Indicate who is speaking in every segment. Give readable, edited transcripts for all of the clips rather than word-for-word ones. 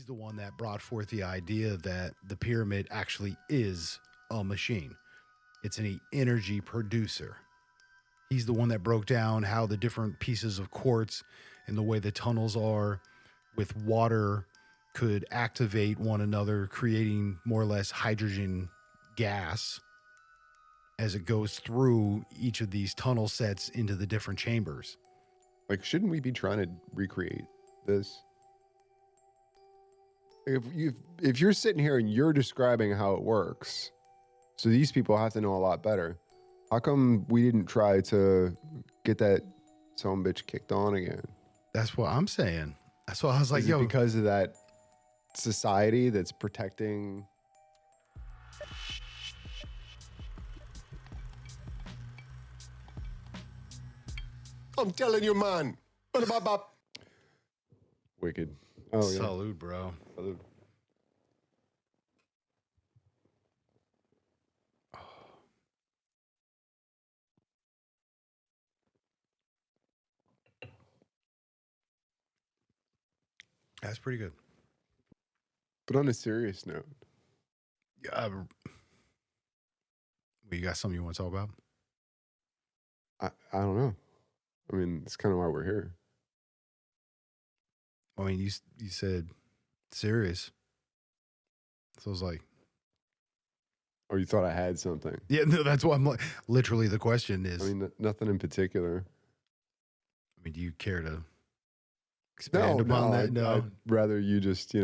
Speaker 1: the one that brought forth the idea that the pyramid actually is a machine. It's an energy producer. He's the one that broke down how the different pieces of quartz and the way the tunnels are with water could activate one another, creating more or less hydrogen gas as it goes through each of these tunnel sets into the different chambers.
Speaker 2: Like, shouldn't we be trying to recreate this? If you're sitting here and you're describing how it works, so these people have to know a lot better. How come we didn't try to get that son of a bitch kicked on again?
Speaker 1: That's what I'm saying. That's why I was like,
Speaker 2: Is
Speaker 1: yo,
Speaker 2: it because of that society that's protecting?
Speaker 3: I'm telling you, man. Ba-da-ba-ba.
Speaker 2: Wicked. Oh, yeah.
Speaker 1: salute, bro.
Speaker 2: Salute.
Speaker 1: That's pretty good.
Speaker 2: But on a serious note,
Speaker 1: Well, you got something you want to talk about?
Speaker 2: I don't know. I mean, it's kind of why we're here.
Speaker 1: I mean, you said serious, so I was like,
Speaker 2: Oh, you thought I had something?
Speaker 1: yeah, no, that's why I'm like, literally the question is,
Speaker 2: I mean, nothing in particular.
Speaker 1: do you care to expand upon that? No,
Speaker 2: I'd rather you just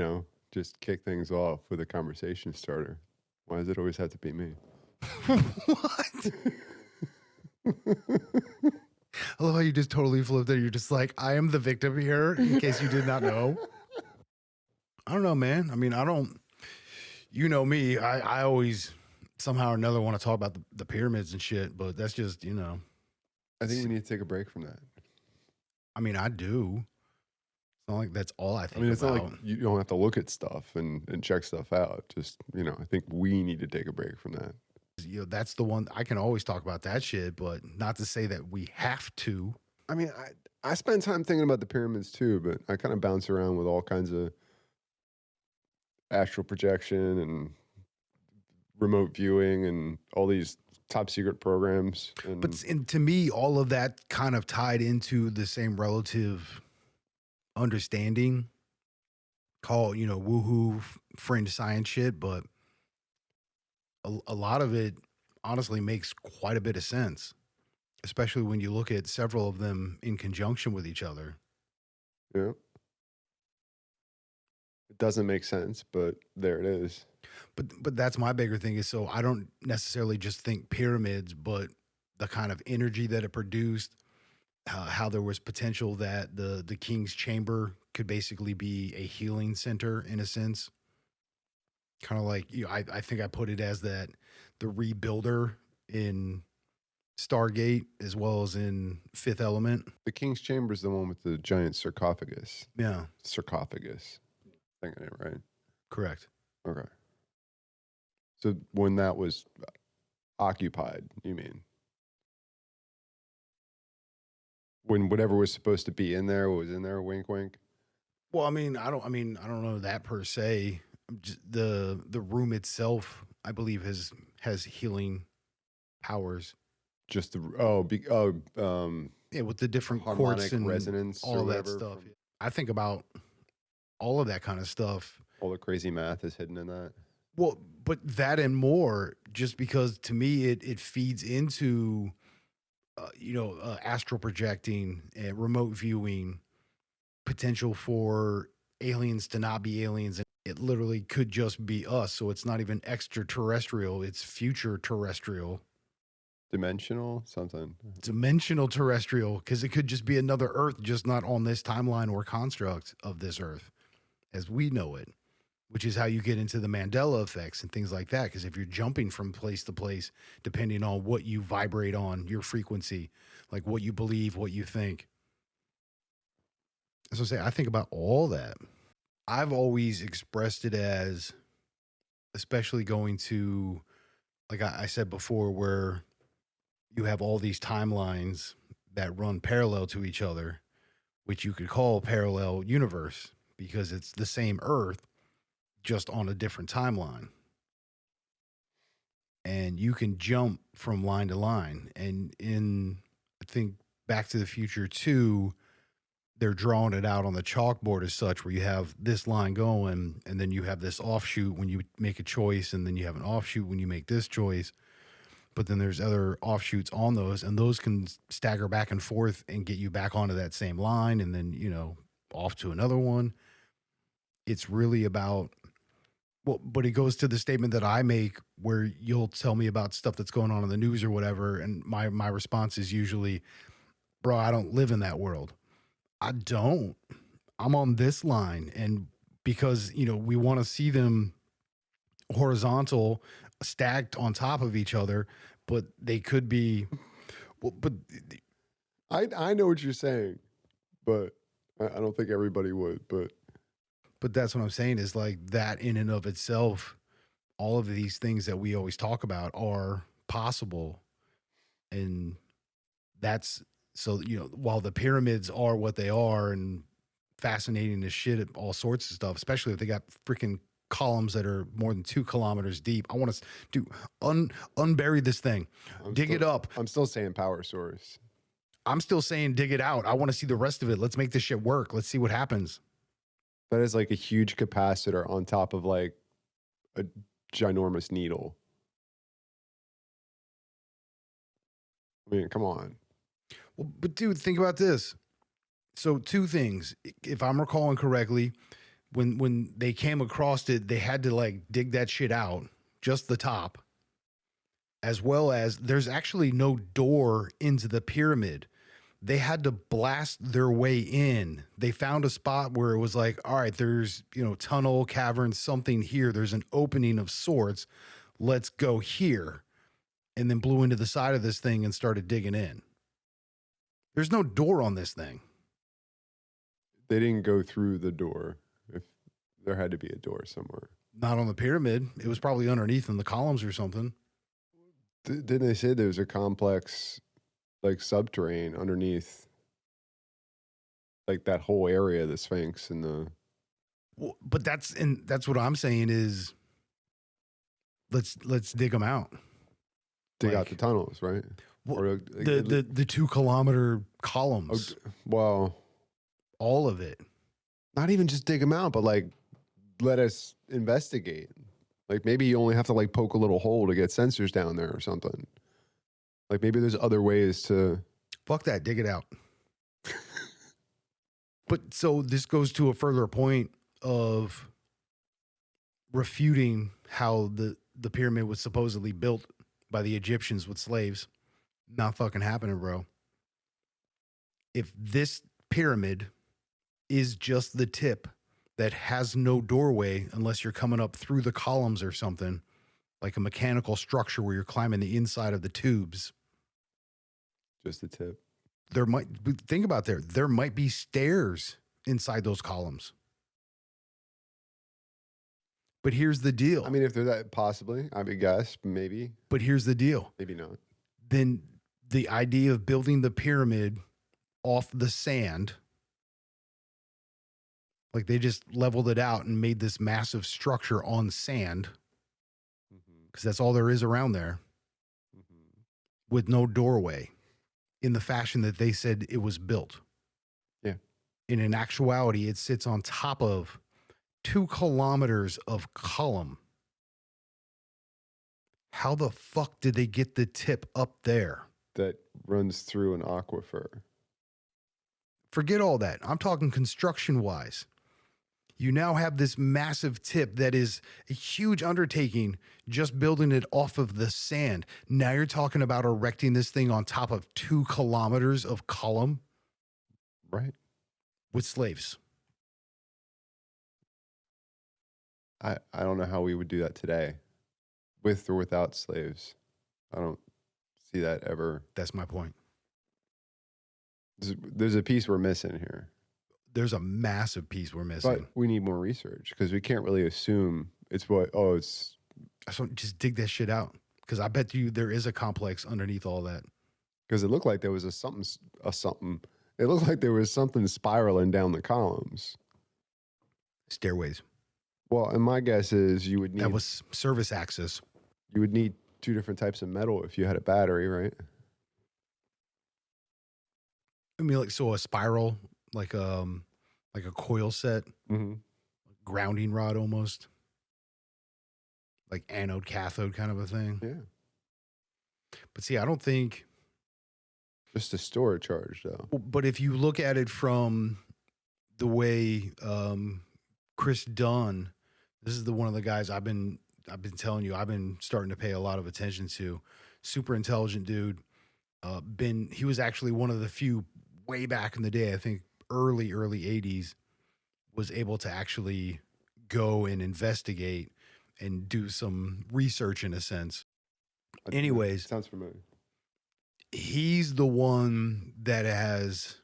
Speaker 2: kick things off with a conversation starter. Why does it always have to be me?
Speaker 1: What? I love how you just totally flipped it. You're just like, I am the victim here, in case you did not know. I don't know, man. I mean, I don't, you know me, I always somehow or another want to talk about the pyramids and shit, but that's just,
Speaker 2: I think we need to take a break from that.
Speaker 1: I mean, I do. It's not like that's all I think
Speaker 2: It's
Speaker 1: about.
Speaker 2: not like you don't have to look at stuff and check stuff out. Just, I think we need to take a break from that.
Speaker 1: That's the one I can always talk about that shit, but not to say that we have to.
Speaker 2: I mean, I spend time thinking about the pyramids too, but I kind of bounce around with all kinds of astral projection and remote viewing and all these top secret programs.
Speaker 1: But to me, all of that kind of tied into the same relative understanding called, woohoo fringe science shit. But a lot of it honestly makes quite a bit of sense, especially when you look at several of them in conjunction with each other.
Speaker 2: Yeah. It doesn't make sense, but there it is.
Speaker 1: But that's my bigger thing is, so I don't necessarily just think pyramids, but the kind of energy that it produced, how there was potential that the king's chamber could basically be a healing center in a sense. Kind of like, I think I put it as that the rebuilder in Stargate as well as in Fifth Element.
Speaker 2: The King's Chamber is the one with the giant sarcophagus.
Speaker 1: Yeah,
Speaker 2: Sarcophagus. Thinking it right.
Speaker 1: correct.
Speaker 2: Okay. So when that was occupied, you mean? When whatever was supposed to be in there was in there, wink wink.
Speaker 1: Well, I don't know that per se. Just the room itself, I believe, has healing powers.
Speaker 2: Just
Speaker 1: Yeah, with the different
Speaker 2: harmonic
Speaker 1: quartz and
Speaker 2: resonance,
Speaker 1: all
Speaker 2: or
Speaker 1: that
Speaker 2: whatever
Speaker 1: stuff.
Speaker 2: from-
Speaker 1: I think about all of that kind of stuff.
Speaker 2: all the crazy math is hidden in that.
Speaker 1: Well, but that and more, just because to me it feeds into, astral projecting, remote viewing, potential for aliens to not be aliens. And it literally could just be us. So it's not even extraterrestrial, it's future terrestrial.
Speaker 2: Dimensional something.
Speaker 1: Dimensional terrestrial, because it could just be another Earth, just not on this timeline or construct of this Earth as we know it, which is how you get into the Mandela effects and things like that. Because if you're jumping from place to place, depending on what you vibrate on, your frequency, like what you believe, what you think. So I think about all that. I've always expressed it as, especially going to, like I said before, where you have all these timelines that run parallel to each other, which you could call parallel universe because it's the same Earth, just on a different timeline. And you can jump from line to line. And in, I think, Back to the Future 2, they're drawing it out on the chalkboard as such, where you have this line going, and then you have this offshoot when you make a choice, and then you have an offshoot when you make this choice. But then there's other offshoots on those, and those can stagger back and forth and get you back onto that same line, and then, off to another one. It's really about, well, but it goes to the statement that I make where you'll tell me about stuff that's going on in the news or whatever, and my response is usually, bro, I don't live in that world. I don't. I'm on this line. And because, we want to see them horizontal, stacked on top of each other, but they could be, well, but
Speaker 2: I know what you're saying, but I don't think everybody would.
Speaker 1: But that's what I'm saying is like that in and of itself, all of these things that we always talk about are possible. And that's so, while the pyramids are what they are and fascinating as shit, all sorts of stuff, especially if they got freaking columns that are more than 2 kilometers deep. I want to unbury this thing, dig it up.
Speaker 2: I'm still saying power source.
Speaker 1: I'm still saying dig it out. I want to see the rest of it. Let's make this shit work. Let's see what happens.
Speaker 2: That is like a huge capacitor on top of like a ginormous needle. I mean, come on.
Speaker 1: Well, but dude, think about this. So 2 things. If I'm recalling correctly, when they came across it, they had to like dig that shit out, just the top, as well as there's actually no door into the pyramid. They had to blast their way in. They found a spot where it was like, all right, there's, tunnel, cavern, something here. There's an opening of sorts. Let's go here. And then blew into the side of this thing and started digging in. There's no door on this thing.
Speaker 2: They didn't go through the door. If there had to be a door somewhere.
Speaker 1: Not on the pyramid. It was probably underneath in the columns or something.
Speaker 2: Didn't they say there's a complex like subterranean underneath like that whole area of the Sphinx and the
Speaker 1: Well, but that's what I'm saying is let's dig them out.
Speaker 2: dig out the tunnels, right?
Speaker 1: Well,
Speaker 2: or
Speaker 1: the 2 kilometer columns.
Speaker 2: Well,
Speaker 1: all of it.
Speaker 2: Not even just dig them out, but like let us investigate. Like maybe you only have to like poke a little hole to get sensors down there or something. Like maybe there's other ways to.
Speaker 1: Fuck that, dig it out. But so this goes to a further point of refuting how the pyramid was supposedly built by the Egyptians with slaves. Not fucking happening, bro. If this pyramid is just the tip that has no doorway unless you're coming up through the columns or something, like a mechanical structure where you're climbing the inside of the tubes.
Speaker 2: Just the tip.
Speaker 1: There might, think about there might be stairs inside those columns. But here's the deal.
Speaker 2: I mean, if they're that, possibly, I would guess, maybe.
Speaker 1: But here's the deal.
Speaker 2: Maybe not.
Speaker 1: Then the idea of building the pyramid off the sand, like they just leveled it out and made this massive structure on sand, because that's all there is around there, with no doorway, in the fashion that they said it was built.
Speaker 2: Yeah.
Speaker 1: In actuality, it sits on top of 2 kilometers of column. How the fuck did they get the tip up there?
Speaker 2: That runs through an aquifer.
Speaker 1: Forget all that. I'm talking construction wise. You now have this massive tip that is a huge undertaking, just building it off of the sand. Now you're talking about erecting this thing on top of 2 kilometers of column.
Speaker 2: Right.
Speaker 1: With slaves.
Speaker 2: I don't know how we would do that today, with or without slaves. I don't see that ever.
Speaker 1: That's my point.
Speaker 2: There's a piece we're missing here.
Speaker 1: There's a massive piece we're missing.
Speaker 2: But we need more research because we can't really assume it's it's.
Speaker 1: So just dig that shit out, because I bet you there is a complex underneath all that.
Speaker 2: Because it looked like there was a something. It looked like there was something spiraling down the columns.
Speaker 1: Stairways.
Speaker 2: Well, and my guess is you would
Speaker 1: That
Speaker 2: need
Speaker 1: was service access.
Speaker 2: two different types of metal if you had a battery, right?
Speaker 1: I mean, like, so a spiral, like a coil set,
Speaker 2: Mm-hmm.
Speaker 1: grounding rod almost, like anode cathode kind of a thing.
Speaker 2: Yeah.
Speaker 1: But see, I don't think.
Speaker 2: Just to store a charge, though.
Speaker 1: But if you look at it from the way Chris Dunn, this is the one of the guys I've been telling you I've been starting to pay a lot of attention to. Super intelligent dude. He was actually one of the few way back in the day, I think early 80s, was able to actually go and investigate and do some research in a sense. Anyways,
Speaker 2: Sounds familiar.
Speaker 1: he's the one that has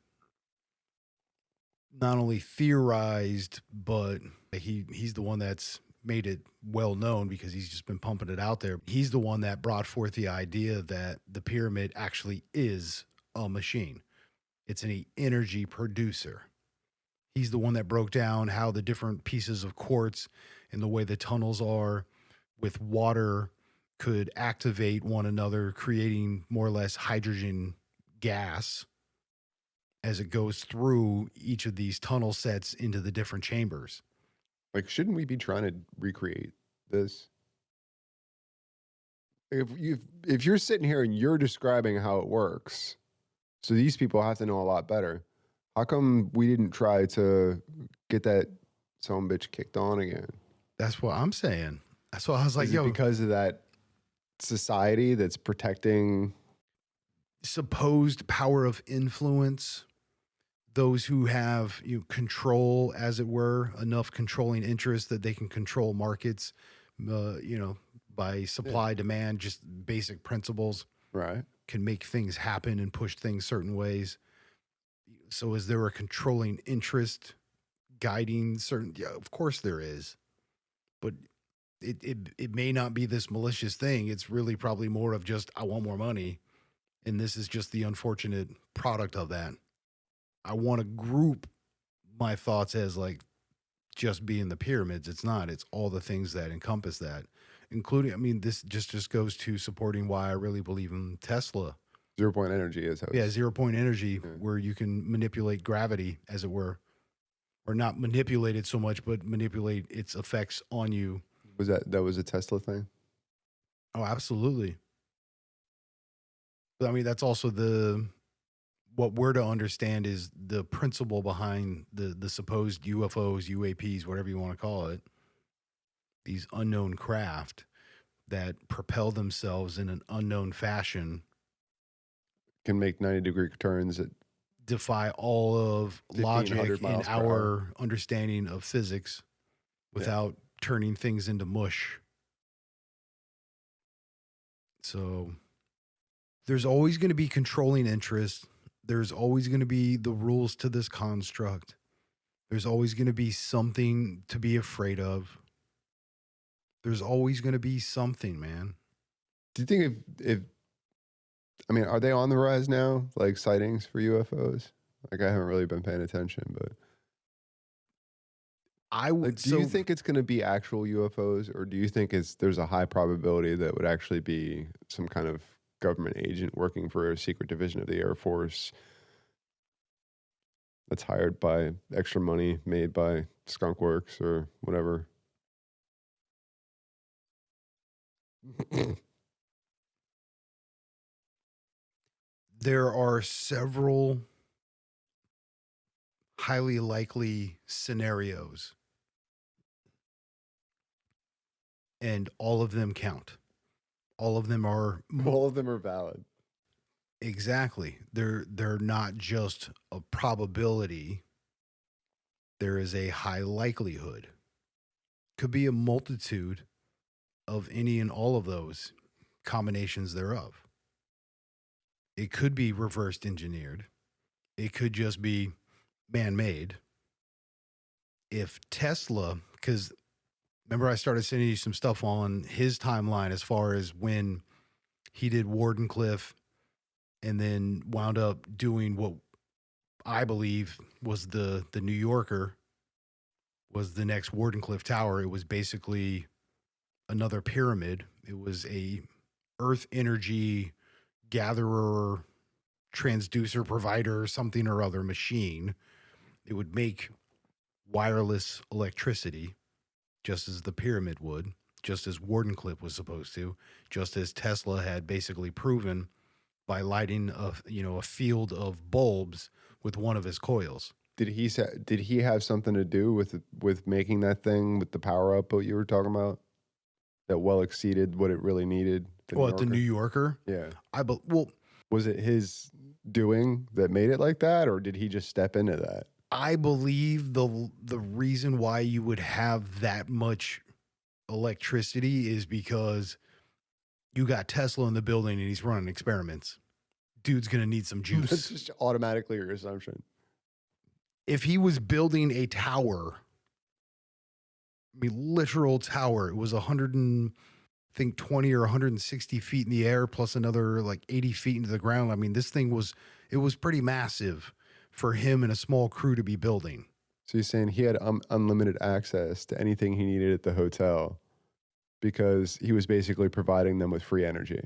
Speaker 1: not only theorized, but he's the one that's made it well known because he's just been pumping it out there. He's the one that brought forth the idea that the pyramid actually is a machine. It's an energy producer. He's the one that broke down how the different pieces of quartz and the way the tunnels are with water could activate one another, creating more or less hydrogen gas as it goes through each of these tunnel sets into the different chambers.
Speaker 2: Like, shouldn't we be trying to recreate this? If you're sitting here and you're describing how it works, so these people have to know a lot better. How come we didn't try to get that some bitch kicked on again?
Speaker 1: That's what I'm saying. That's why I was like,
Speaker 2: Is it
Speaker 1: yo,
Speaker 2: because of that society that's protecting
Speaker 1: supposed power of influence, those who have control, as it were, enough controlling interest that they can control markets, by supply, demand, just basic principles,
Speaker 2: right?
Speaker 1: can make things happen and push things certain ways. So is there a controlling interest guiding certain? Yeah, of course there is. But it may not be this malicious thing. It's really probably more of just, I want more money. And this is just the unfortunate product of that. I want to group my thoughts as like just being the pyramids. It's not. It's all the things that encompass that, including, I mean, this just goes to supporting why I really believe in Tesla.
Speaker 2: 0 point energy is how
Speaker 1: Yeah, 0 point energy,
Speaker 2: Yeah.
Speaker 1: where you can manipulate gravity, as it were, or not manipulate it so much, but manipulate its effects on you.
Speaker 2: that was a Tesla thing?
Speaker 1: Oh, absolutely. But I mean, that's also what we're to understand is the principle behind the supposed UFOs, UAPs, whatever you want to call it, these unknown craft that propel themselves in an unknown fashion,
Speaker 2: Can make 90-degree turns at
Speaker 1: defy all of
Speaker 2: 1,500
Speaker 1: logic and
Speaker 2: miles per
Speaker 1: our
Speaker 2: hour.
Speaker 1: understanding of physics without turning things into mush. So there's always going to be controlling interest. There's always going to be the rules to this construct. There's always going to be something to be afraid of. There's always going to be something, man.
Speaker 2: Do you think if I mean, are they on the rise now? Like sightings for UFOs? Like, I haven't really been paying attention, but
Speaker 1: I would.
Speaker 2: like, do you think it's going to be actual UFOs, or do you think there's a high probability that would actually be some kind of government agent working for a secret division of the Air Force that's hired by extra money made by Skunk Works or whatever?
Speaker 1: there are several highly likely scenarios, and all of them count. All of them are
Speaker 2: All of them are valid.
Speaker 1: exactly. They're not just a probability. There is a high likelihood. Could be a multitude of any and all of those combinations thereof. It could be reversed engineered. It could just be man made. If Tesla, because remember I started sending you some stuff on his timeline as far as when he did Wardenclyffe and then wound up doing what I believe was the New Yorker. was the next Wardenclyffe Tower. It was basically another pyramid. It was a earth energy gatherer, transducer provider, something or other machine. It would make wireless electricity, just as the pyramid would, just as Wardenclyffe was supposed to, just as Tesla had basically proven by lighting a field of bulbs with one of his coils.
Speaker 2: Did he have something to do with making that thing with the power output you were talking about that well exceeded what it really needed?
Speaker 1: The New Yorker.
Speaker 2: Yeah.
Speaker 1: Well,
Speaker 2: was it his doing that made it like that, or did he just step into that?
Speaker 1: I believe the reason why you would have that much electricity is because you got Tesla in the building and he's running experiments. Dude's gonna need some juice.
Speaker 2: That's just automatically your assumption.
Speaker 1: If he was building a tower, I mean, literal tower, it was 20 or 160 feet in the air, plus another like 80 feet into the ground. I mean, this thing was pretty massive for him and a small crew to be building.
Speaker 2: So you're saying he had unlimited access to anything he needed at the hotel because he was basically providing them with free energy?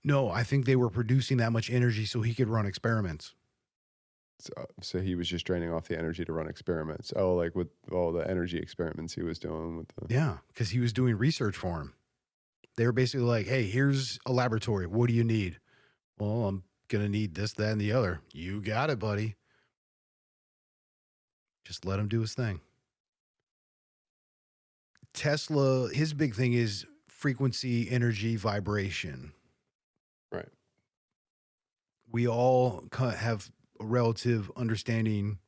Speaker 1: No, I think they were producing that much energy so he could run experiments.
Speaker 2: So he was just draining off the energy to run experiments. Oh, like with all the energy experiments he was doing with the...
Speaker 1: Yeah, because he was doing research for him. They were basically like, hey, here's a laboratory. What do you need? Well, I'm going to need this, that, and the other. You got it, buddy. Just let him do his thing. Tesla, his big thing is frequency, energy, vibration.
Speaker 2: Right.
Speaker 1: We all have a relative understanding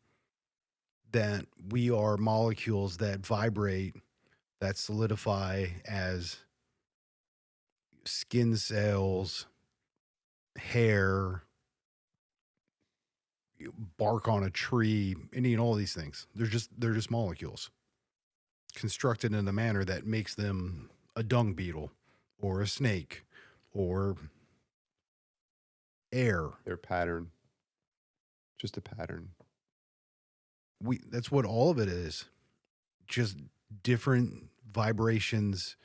Speaker 1: that we are molecules that vibrate, that solidify as skin cells, hair, bark on a tree, any and all these things. They're just molecules constructed in a manner that makes them a dung beetle or a snake or air.
Speaker 2: Their pattern. Just a pattern.
Speaker 1: That's what all of it is. Just different vibrations,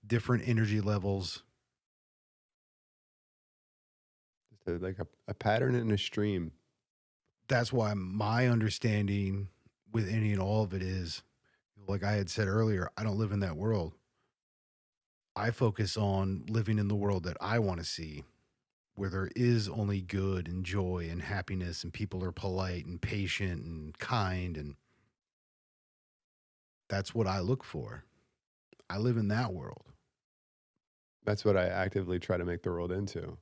Speaker 1: different energy levels.
Speaker 2: Just like a pattern in a stream.
Speaker 1: That's why my understanding with any and all of it is, like I had said earlier, I don't live in that world. I focus on living in the world that I want to see, where there is only good and joy and happiness and people are polite and patient and kind, and that's what I look for. I live in that world.
Speaker 2: That's what I actively try to make the world into,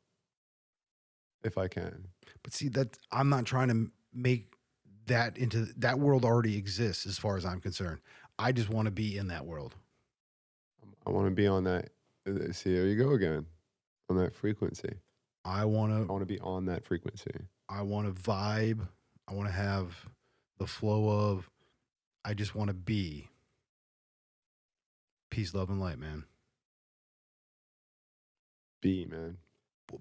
Speaker 2: if I can.
Speaker 1: But see, that I'm not trying to make that into that world already exists as far as I'm concerned. I just want to be in that world.
Speaker 2: I want to be on that. See, there you go again, on that frequency.
Speaker 1: I want
Speaker 2: to be on that frequency.
Speaker 1: I want to vibe. I want to have the flow of, I just want to be. Peace, love, and light, man.
Speaker 2: Be, man.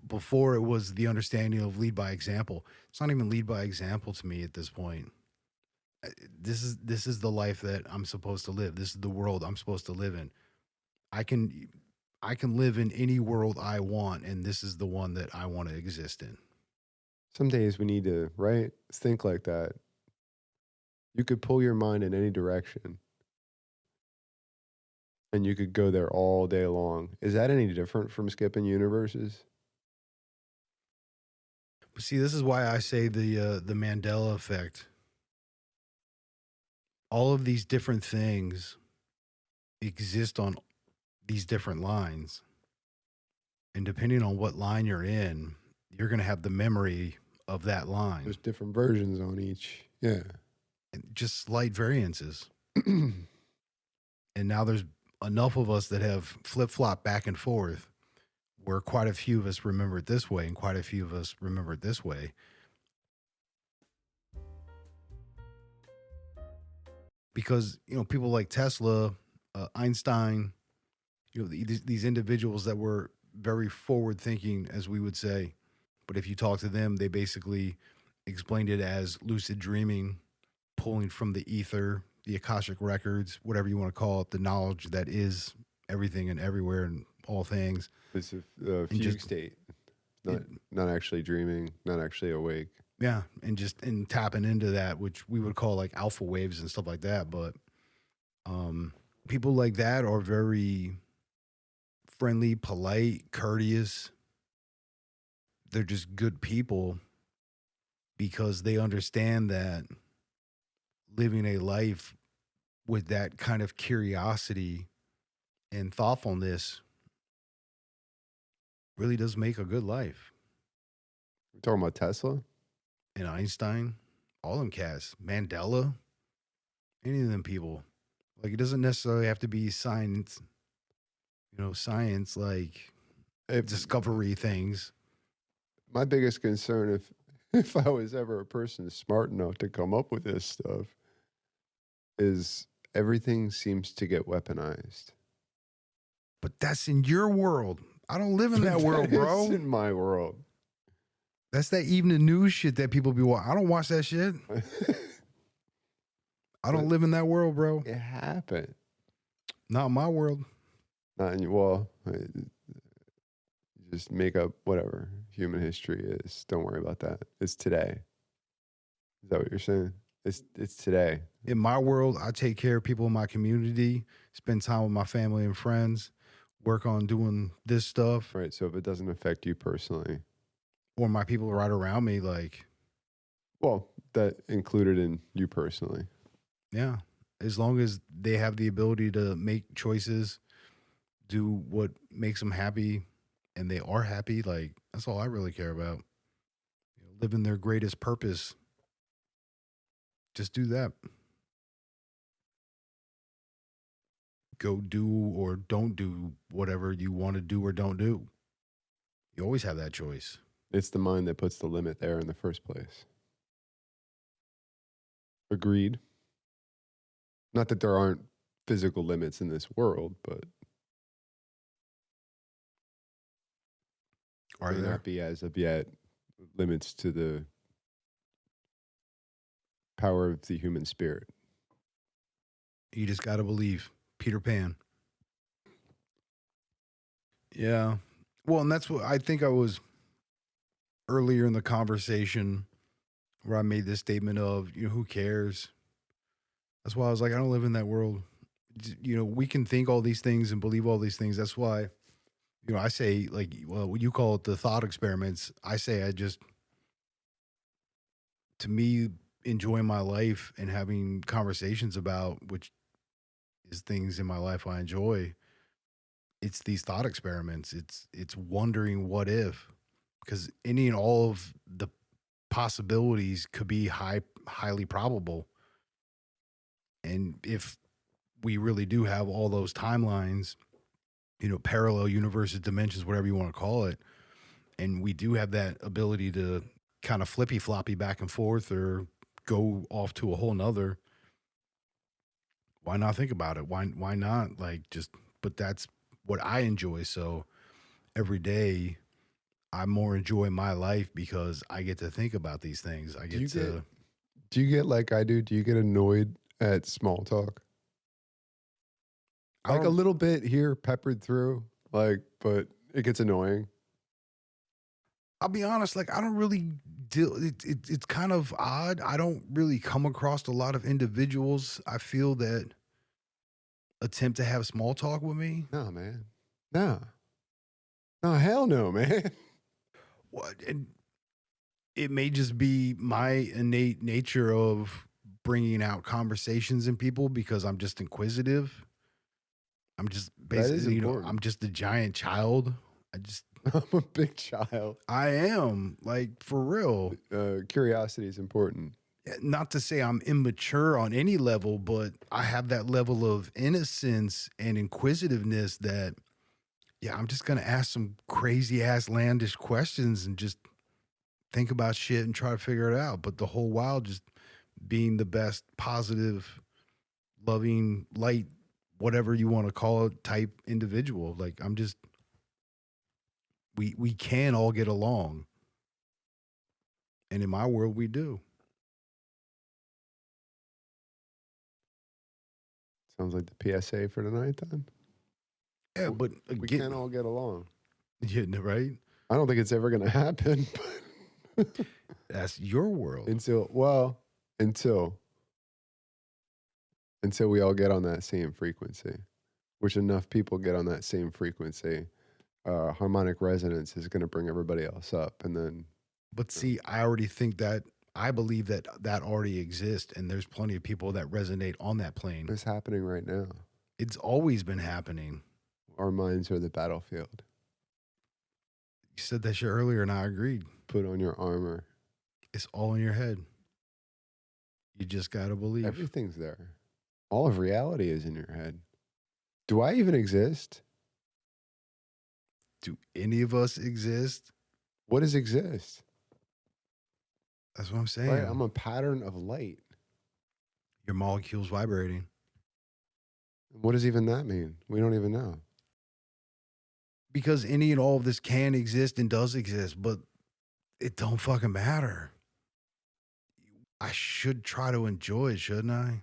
Speaker 1: Before it was the understanding of lead by example. It's not even lead by example to me at this point. This is the life that I'm supposed to live. This is the world I'm supposed to live in. I can live in any world I want, and this is the one that I want to exist in.
Speaker 2: Some days we need to, right? Think like that. You could pull your mind in any direction, and you could go there all day long. Is that any different from skipping universes?
Speaker 1: But see, this is why I say the Mandela effect. All of these different things exist on these different lines. And depending on what line you're in, you're going to have the memory of that line.
Speaker 2: There's different versions on each. Yeah.
Speaker 1: And just slight variances. And now there's enough of us that have flip-flop back and forth where quite a few of us remember it this way and quite a few of us remember it this way. Because, people like Tesla, Einstein, these individuals that were very forward thinking, as we would say. But if you talk to them, they basically explained it as lucid dreaming pulling from the ether, the Akashic records, whatever you want to call it, the knowledge that is everything and everywhere and all things.
Speaker 2: It's a
Speaker 1: And
Speaker 2: fugue
Speaker 1: just
Speaker 2: state,
Speaker 1: it,
Speaker 2: not actually dreaming, not actually awake.
Speaker 1: yeah, and just in tapping into that, which we would call like alpha waves and stuff like that. But people like that are very friendly, polite, courteous. They're just good people because they understand that living a life with that kind of curiosity and thoughtfulness really does make a good life.
Speaker 2: We're talking about Tesla.
Speaker 1: And Einstein, all them cats, Mandela, any of them people. Like it doesn't necessarily have to be science, science like
Speaker 2: If
Speaker 1: discovery things.
Speaker 2: my biggest concern, if I was ever a person smart enough to come up with this stuff, is everything seems to get weaponized.
Speaker 1: But that's in your world. I don't live in that world,
Speaker 2: That is
Speaker 1: bro.
Speaker 2: in my world.
Speaker 1: That's that evening news shit that people be watching. I don't watch that shit. I don't live in that world, bro.
Speaker 2: It happened.
Speaker 1: Not in my world.
Speaker 2: Not in, well, just make up whatever human history is. Don't worry about that. It's today. Is that what you're saying? It's today.
Speaker 1: In my world, I take care of people in my community, spend time with my family and friends, work on doing this stuff,
Speaker 2: Right. So if it doesn't affect you personally,
Speaker 1: or my people right around me, like,
Speaker 2: well, that included in you personally.
Speaker 1: yeah, as long as they have the ability to make choices, do what makes them happy, and they are happy, like, that's all I really care about. Living their greatest purpose. Just do that. Go do or don't do whatever you want to do or don't do. You always have that choice.
Speaker 2: It's the mind that puts the limit there in the first place. Agreed. Not that there aren't physical limits in this world, but
Speaker 1: Are
Speaker 2: may
Speaker 1: there?
Speaker 2: not be as of yet limits to the power of the human spirit.
Speaker 1: You just got to believe. Peter Pan. Yeah. Well, and that's what I think I was earlier in the conversation where I made this statement of, who cares? That's why I was like, I don't live in that world. We can think all these things and believe all these things. That's why, I say, like, well, what you call it the thought experiments. I say, to me, enjoying my life and having conversations about which is things in my life I enjoy. It's these thought experiments. It's wondering what if, because any and all of the possibilities could be highly probable. And if we really do have all those timelines, parallel universes, dimensions, whatever you want to call it, and we do have that ability to kind of flippy floppy back and forth or go off to a whole nother, why not think about it? Why not but that's what I enjoy. So every day I more enjoy my life because I get to think about these things. I get to.
Speaker 2: Do you get like I do? Do you get annoyed at small talk?
Speaker 1: I
Speaker 2: Like a
Speaker 1: don't.
Speaker 2: little bit here peppered through, but it gets annoying.
Speaker 1: I'll be honest. Like I don't really deal. It's kind of odd. I don't really come across a lot of individuals I feel that attempt to have small talk with me.
Speaker 2: No, man. No. No, hell no, man.
Speaker 1: What? And it may just be my innate nature of bringing out conversations in people because I'm just inquisitive. I'm just
Speaker 2: That is
Speaker 1: basically,
Speaker 2: important.
Speaker 1: I'm just a giant child.
Speaker 2: I'm a big child.
Speaker 1: I am like for real.
Speaker 2: Curiosity is important.
Speaker 1: Not to say I'm immature on any level, but I have that level of innocence and inquisitiveness that, yeah, I'm just going to ask some crazy ass landish questions and just think about shit and try to figure it out. But the whole while just being the best, positive, loving, light, whatever you want to call it, type individual. Like I'm just, we can all get along. And in my world, we do.
Speaker 2: Sounds like the PSA for tonight then.
Speaker 1: Yeah, but
Speaker 2: We
Speaker 1: again,
Speaker 2: can't all get along.
Speaker 1: yeah, right?
Speaker 2: I don't think it's ever going to happen.
Speaker 1: That's your world.
Speaker 2: until we all get on that same frequency, which enough people get on that same frequency, harmonic resonance is going to bring everybody else up. And then,
Speaker 1: But see, I already think that I believe that that already exists, and there's plenty of people that resonate on that plane.
Speaker 2: it's happening right now.
Speaker 1: It's always been happening.
Speaker 2: Our minds are the battlefield.
Speaker 1: You said that shit earlier, and I agreed.
Speaker 2: Put on your armor.
Speaker 1: It's all in your head. You just gotta believe.
Speaker 2: Everything's there. All of reality is in your head. Do I even exist?
Speaker 1: Do any of us exist?
Speaker 2: What does exist?
Speaker 1: That's what I'm saying.
Speaker 2: Right? I'm a pattern of light.
Speaker 1: Your molecules vibrating.
Speaker 2: What does even that mean? We don't even know.
Speaker 1: Because any and all of this can exist and does exist, but it don't fucking matter. I should try to enjoy it, shouldn't I?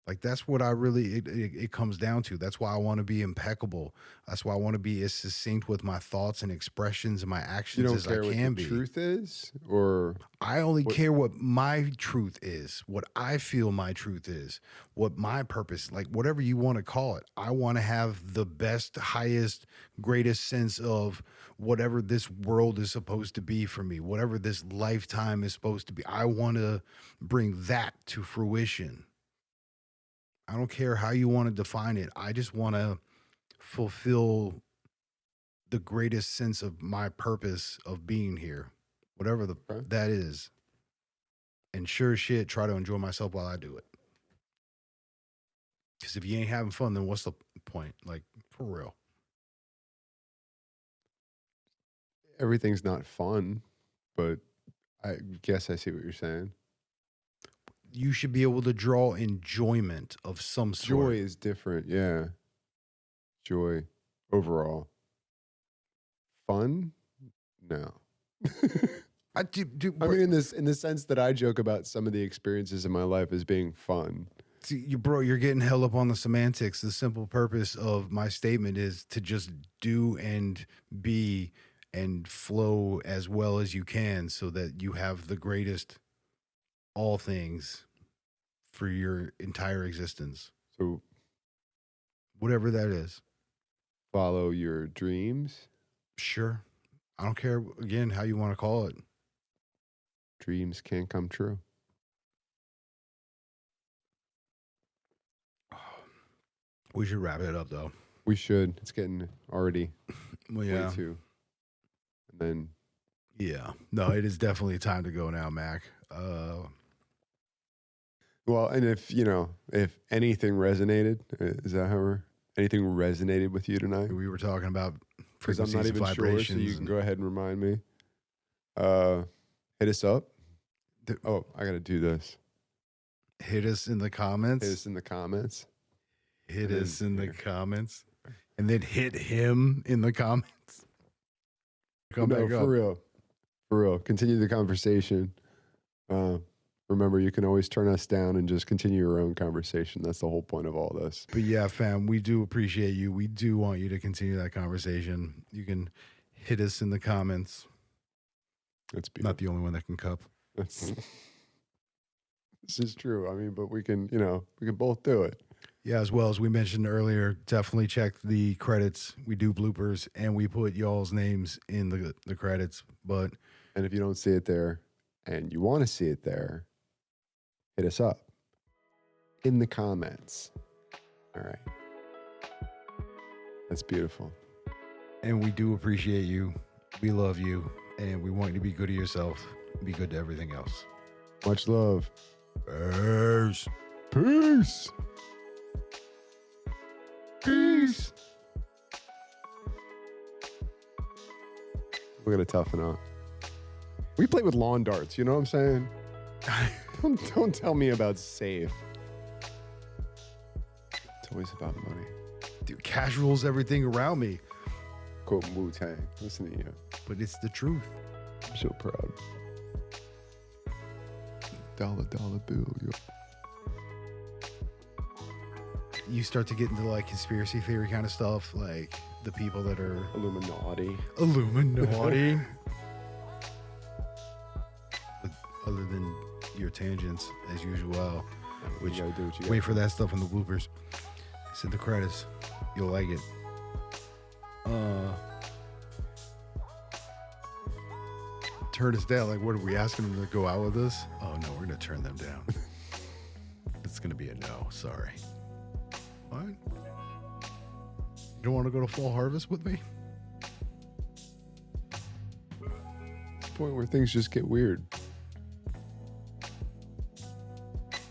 Speaker 1: Like, that's what I really, it comes down to. That's why I want to be impeccable. That's why I want to be as succinct with my thoughts and expressions and my
Speaker 2: You
Speaker 1: actions
Speaker 2: don't
Speaker 1: as I
Speaker 2: care what
Speaker 1: can
Speaker 2: the
Speaker 1: be.
Speaker 2: truth is, or
Speaker 1: I only
Speaker 2: what-
Speaker 1: care what my truth is, what I feel my truth is, what my purpose, like whatever you want to call it. I want to have the best, highest, greatest sense of whatever this world is supposed to be for me, whatever this lifetime is supposed to be. I want to bring that to fruition. I don't care how you want to define it. I just want to fulfill the greatest sense of my purpose of being here, whatever
Speaker 2: Okay.
Speaker 1: that is. And sure as shit, try to enjoy myself while I do it. Because if you ain't having fun, then what's the point? Like, for real.
Speaker 2: everything's not fun, but I guess I see what you're saying.
Speaker 1: You should be able to draw enjoyment of some sort.
Speaker 2: Joy is different, yeah. Joy overall. Fun? No.
Speaker 1: I
Speaker 2: mean, in the sense that I joke about some of the experiences in my life as being fun.
Speaker 1: See, you're getting held up on the semantics. The simple purpose of my statement is to just do and be and flow as well as you can so that you have the greatest all things for your entire existence.
Speaker 2: So
Speaker 1: Whatever that is.
Speaker 2: follow your dreams.
Speaker 1: Sure. I don't care, again, how you want to call it.
Speaker 2: Dreams can come true.
Speaker 1: We should wrap it up, though.
Speaker 2: We should. It's getting already
Speaker 1: Well, yeah.
Speaker 2: way too. And then
Speaker 1: Yeah. No, it is definitely time to go now, Mac.
Speaker 2: well, and if anything resonated, is that how anything resonated with you tonight?
Speaker 1: We were talking about
Speaker 2: Because I'm
Speaker 1: frequencies
Speaker 2: not
Speaker 1: and
Speaker 2: even sure, so
Speaker 1: vibrations.
Speaker 2: you can go ahead and remind me. Hit us up. Oh, I got to do this.
Speaker 1: Hit us in the comments.
Speaker 2: Hit us in the comments.
Speaker 1: Hit
Speaker 2: And
Speaker 1: us
Speaker 2: then
Speaker 1: in the
Speaker 2: here.
Speaker 1: comments. And then hit him in the comments. Come
Speaker 2: No,
Speaker 1: back
Speaker 2: for
Speaker 1: up.
Speaker 2: real. For real. Continue the conversation. Remember, you can always turn us down and just continue your own conversation. That's the whole point of all this.
Speaker 1: But yeah, fam, we do appreciate you. We do want you to continue that conversation. You can hit us in the comments.
Speaker 2: That's beautiful.
Speaker 1: Not the only one that can cup.
Speaker 2: This is true. I mean, but we can both do it.
Speaker 1: Yeah, as well as we mentioned earlier, definitely check the credits. We do bloopers and we put y'all's names in the credits. But
Speaker 2: And if you don't see it there and you want to see it there, hit us up in the comments. All right. That's beautiful.
Speaker 1: and we do appreciate you. We love you. And we want you to be good to yourself. Be good to everything else.
Speaker 2: Much love.
Speaker 1: Peace.
Speaker 2: Peace. Peace. We're going to toughen up. We play with lawn darts. You know what I'm saying? Don't tell me about safe. It's always about money.
Speaker 1: Dude, casual's everything around me.
Speaker 2: Quote Wu-Tang. Listen to you.
Speaker 1: But it's the truth.
Speaker 2: I'm so proud. $1 bill. Yo.
Speaker 1: you start to get into like conspiracy theory kind of stuff, like the people that are
Speaker 2: Illuminati.
Speaker 1: Illuminati. But other than your tangents, as usual, which
Speaker 2: You gotta do what you
Speaker 1: wait
Speaker 2: gotta
Speaker 1: for that stuff in the bloopers. It's in the credits. You'll like it. Turn us down. Like, what are we asking them to go out with us? Oh no, we're gonna turn them down. It's gonna be a no. Sorry. What? You don't want to go to Fall Harvest with me?
Speaker 2: It's the point where things just get weird.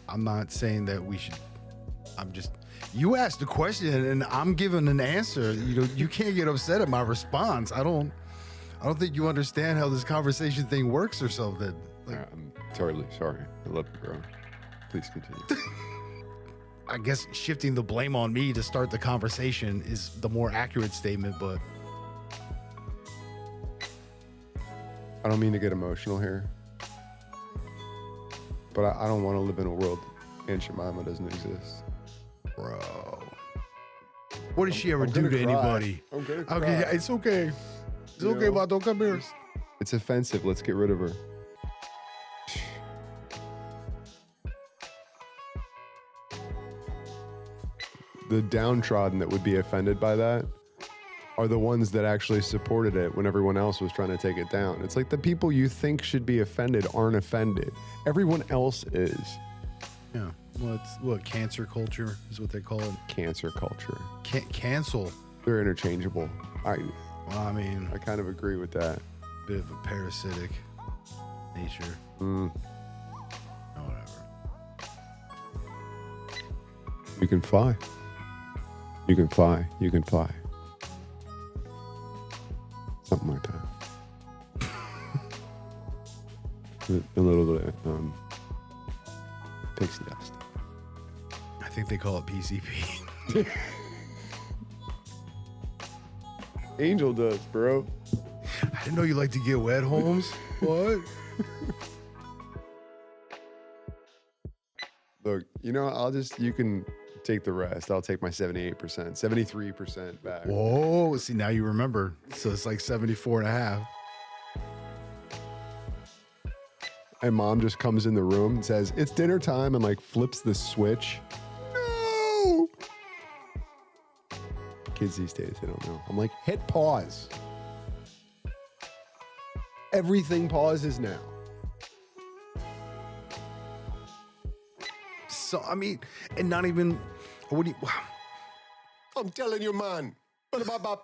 Speaker 1: I'm not saying that we should. I'm just. You asked a question and I'm giving an answer. You know, you can't get upset at my response. I don't think you understand how this conversation thing works or something. Like,
Speaker 2: I'm totally sorry. I love you, bro. Please continue.
Speaker 1: I guess shifting the blame on me to start the conversation is the more accurate statement, but
Speaker 2: I don't mean to get emotional here, but I don't want to live in a world Aunt Jemima doesn't exist.
Speaker 1: bro, what did she ever
Speaker 2: I'm
Speaker 1: do
Speaker 2: gonna
Speaker 1: to
Speaker 2: cry.
Speaker 1: anybody?
Speaker 2: I'm gonna
Speaker 1: Okay,
Speaker 2: cry.
Speaker 1: yeah, it's okay. It's
Speaker 2: You
Speaker 1: okay,
Speaker 2: know?
Speaker 1: but don't come here.
Speaker 2: It's offensive. Let's get rid of her. The downtrodden that would be offended by that are the ones that actually supported it when everyone else was trying to take it down. It's like the people you think should be offended aren't offended. Everyone else is.
Speaker 1: Yeah, well, it's what cancer culture is what they call it.
Speaker 2: Cancer culture.
Speaker 1: Cancel.
Speaker 2: They're interchangeable.
Speaker 1: Well, I mean,
Speaker 2: I kind of agree with that.
Speaker 1: bit of a parasitic nature.
Speaker 2: Mm,
Speaker 1: Oh, whatever.
Speaker 2: you can fly. You can fly. You can fly. Something like that. A little bit of pixie dust.
Speaker 1: I think they call it PCP.
Speaker 2: Angel dust, bro.
Speaker 1: I didn't know you like to get wet, Holmes. What?
Speaker 2: Look, you can take the rest. I'll take my 78%, 73% back.
Speaker 1: Whoa. See, now you remember. So it's like 74 and a half.
Speaker 2: And mom just comes in the room and says, "It's dinner time," and like flips the switch. No! Kids these days, they don't know. I'm like, hit pause. Everything pauses now.
Speaker 1: So, I mean, and not even, what do you,
Speaker 3: I'm telling you, man. Ba-da-ba-ba.